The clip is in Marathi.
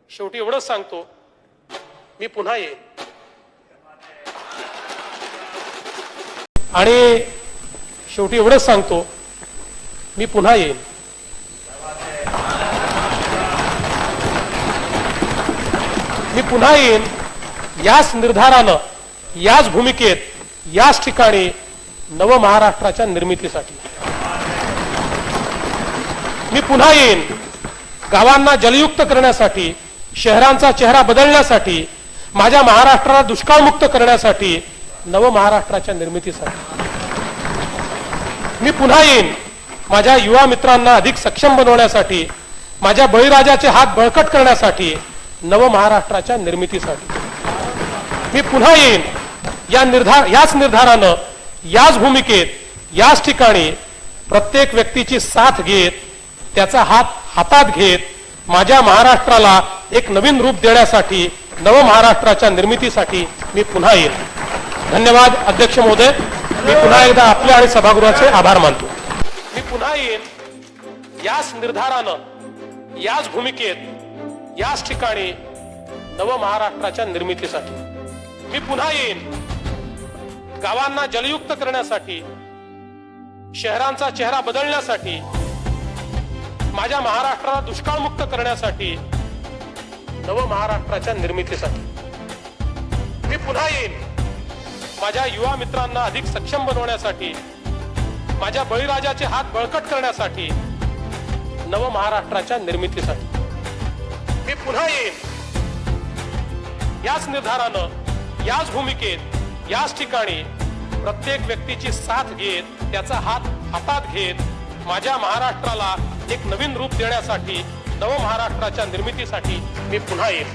शेवटी एवढंच सांगतो, मी पुन्हा येईन. आणि शेवटी एवढंच सांगतो, मी पुन्हा येईन. मी पुन्हा येईन याच निर्धारानं, याच भूमिकेत, याच ठिकाणी नव महाराष्ट्राच्या निर्मितीसाठी. मी पुन्हा येईन गावांना जलयुक्त करण्यासाठी, शहरांचा चेहरा बदलण्यासाठी, माझ्या महाराष्ट्राला दुष्काळमुक्त करण्यासाठी, नव महाराष्ट्राच्या निर्मितीसाठी. मी पुन्हा येईन माझ्या युवा मित्रांना अधिक सक्षम बनवण्यासाठी, माझ्या बळीराजाचे हात बळकट करण्यासाठी, नव महाराष्ट्राच्या निर्मितीसाठी. मी पुन्हा येईन याच निर्धारानं, याच भूमिकेत, याच ठिकाणी प्रत्येक व्यक्तीची साथ घेत, त्याचा हात हातात घेत, माझ्या महाराष्ट्राला एक नवीन रूप देण्यासाठी, नव महाराष्ट्राच्या निर्मितीसाठी मी पुन्हा येईन. धन्यवाद अध्यक्ष महोदय. मी पुन्हा एकदा आपले आणि सभागृहाचे आभार मानतो. मी पुन्हा येईन याच निर्धारानं, याच भूमिकेत, याच ठिकाणी नव महाराष्ट्राच्या निर्मितीसाठी. मी पुन्हा येईन गावांना जलयुक्त करण्यासाठी, शहरांचा चेहरा बदलण्यासाठी, माझ्या महाराष्ट्राला दुष्काळमुक्त करण्यासाठी, नव महाराष्ट्राच्या निर्मितीसाठी. मी पुन्हा येईन माझ्या युवा मित्रांना अधिक सक्षम बनवण्यासाठी, माझ्या बळीराजाचे हात बळकट करण्यासाठी, नव महाराष्ट्राच्या निर्मितीसाठी. मी पुन्हा येईन याच निर्धारानं, याच भूमिकेत, याच ठिकाणी प्रत्येक व्यक्तीची साथ घेत, त्याचा हात हातात घेत, माझ्या महाराष्ट्राला एक नवीन रूप देण्यासाठी, नव महाराष्ट्राच्या निर्मितीसाठी मी पुन्हा येईन.